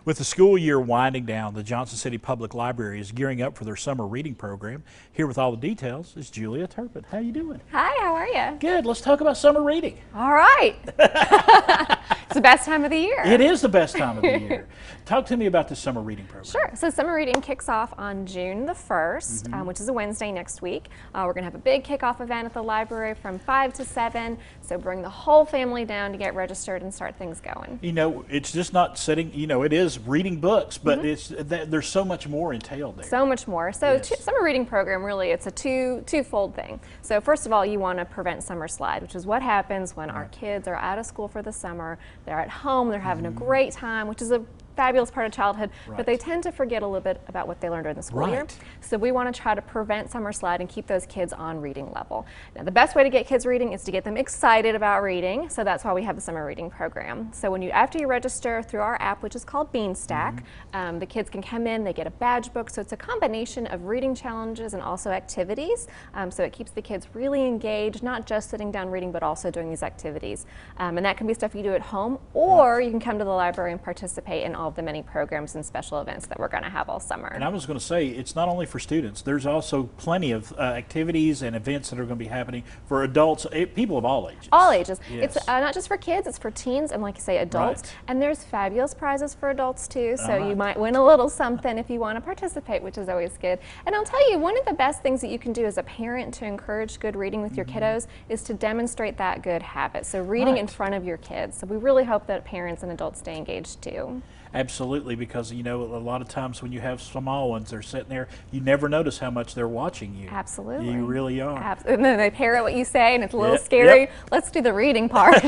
With the school year winding down, the Johnson City Public Library is gearing up for their summer reading program. Here with all the details is Julia Turpin. How you doing? Hi, how are you? Good. Let's talk about summer reading. All right. It's the best time of the year. It is the best time of the year. Talk to me about the summer reading program. Sure. So summer reading kicks off on June the 1st, which is a Wednesday next week. We're going to have a big kickoff event at the library from 5 to 7. So bring the whole family down to get registered and start things going. You know, it's just not sitting, you know, it is reading books, but there's so much more entailed there. So much more. So Yes. summer reading program, really, it's a twofold thing. So first of all, you want to prevent summer slide, which is what happens when our kids are out of school for the summer. They're at home, they're having a great time, which is a fabulous part of childhood, but they tend to forget a little bit about what they learned during the school year. So we want to try to prevent summer slide and keep those kids on reading level. Now, the best way to get kids reading is to get them excited about reading, so that's why we have the summer reading program. So after you register through our app, which is called Beanstack, the kids can come in, they get a badge book, so it's a combination of reading challenges and also activities, so it keeps the kids really engaged, not just sitting down reading, but also doing these activities. And that can be stuff you do at home, or you can come to the library and participate in all of the many programs and special events that we're going to have all summer. And I was going to say, it's not only for students. There's also plenty of activities and events that are going to be happening for adults, people of all ages. All ages. Yes. It's not just for kids, it's for teens and, like you say, adults. Right. And there's fabulous prizes for adults too, so you might win a little something if you want to participate, which is always good. And I'll tell you, one of the best things that you can do as a parent to encourage good reading with your kiddos is to demonstrate that good habit. So reading in front of your kids. So we really hope that parents and adults stay engaged too. Absolutely, because you know, a lot of times when you have small ones, they're sitting there, you never notice how much they're watching you. Absolutely. You really are. And then they parrot what you say, and it's a little scary. Let's do the reading part.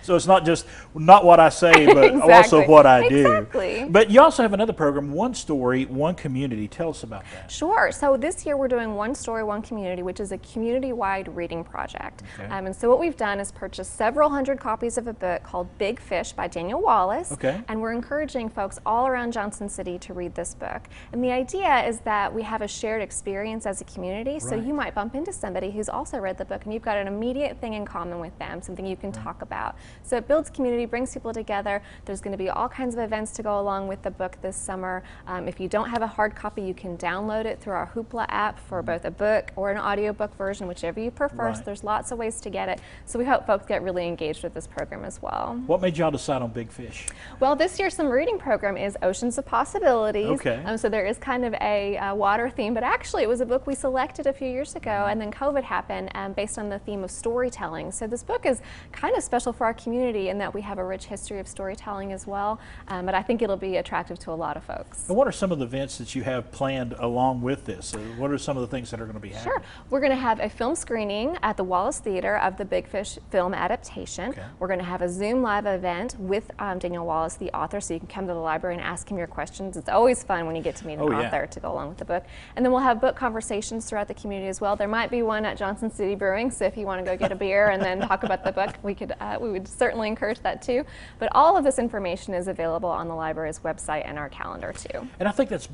So it's not just not what I say, but also what I do. But you also have another program, One Story, One Community. Tell us about that. Sure. So this year we're doing One Story, One Community, which is a community-wide reading project. And so what we've done is purchase several hundred copies of a book called Big Fish by Daniel Wallace. And we're encouraging folks all around Johnson City to read this book. And the idea is that we have a shared experience as a community, so you might bump into somebody who's also read the book and you've got an immediate thing in common with them, something you can talk about. So it builds community, brings people together. There's going to be all kinds of events to go along with the book this summer. If you don't have a hard copy, you can download it through our Hoopla app for both a book or an audiobook version, whichever you prefer. So there's lots of ways to get it. So we hope folks get really engaged with this program as well. What made y'all decide on Big Fish? Well, this year's summer reading program is Oceans of Possibilities. So there is kind of a water theme, but actually it was a book we selected a few years ago, and then COVID happened based on the theme of storytelling. So this book is kind of special for our community in that we have a rich history of storytelling as well, but I think it'll be attractive to a lot of folks. And what are some of the events that you have planned along with this? What are some of the things that are going to be happening? Sure. We're going to have a film screening at the Wallace Theater of the Big Fish film adaptation. We're going to have a Zoom live event with Daniel Wallace, the author, so you can come to the library and ask him your questions. It's always fun when you get to meet an author to go along with the book. And then we'll have book conversations throughout the community as well. There might be one at Johnson City Brewing, so if you want to go get a beer and then talk about the book, we would certainly encourage that too. But all of this information is available on the library's website and our calendar too. And I think it's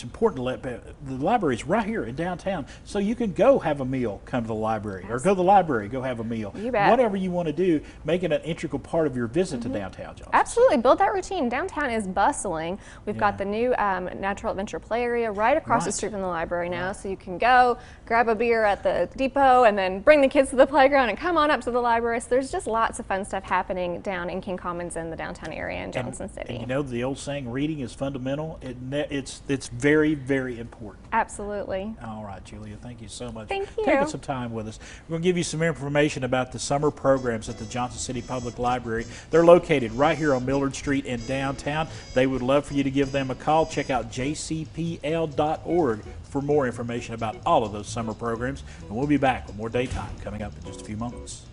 important to let the library's right here in downtown, so you can go have a meal, come to the library, or go to the library, go have a meal. You bet. Whatever you want to do, make it an integral part of your visit to downtown Johnson. Absolutely, build that routine. Downtown is bustling. We've got the new natural adventure play area right across the street from the library now, so you can go grab a beer at the depot and then bring the kids to the playground and come on up to the library. So there's just lots of fun stuff happening down in King Commons in the downtown area in Johnson City. And you know the old saying, reading is fundamental. It's very, very important. Absolutely. All right, Julia, thank you so much for taking some time with us. We're going to give you some information about the summer programs at the Johnson City Public Library. They're located right here on Millard Street in downtown. They would love for you to give them a call. Check out jcpl.org for more information about all of those summer programs. And we'll be back with more Daytime coming up in just a few moments.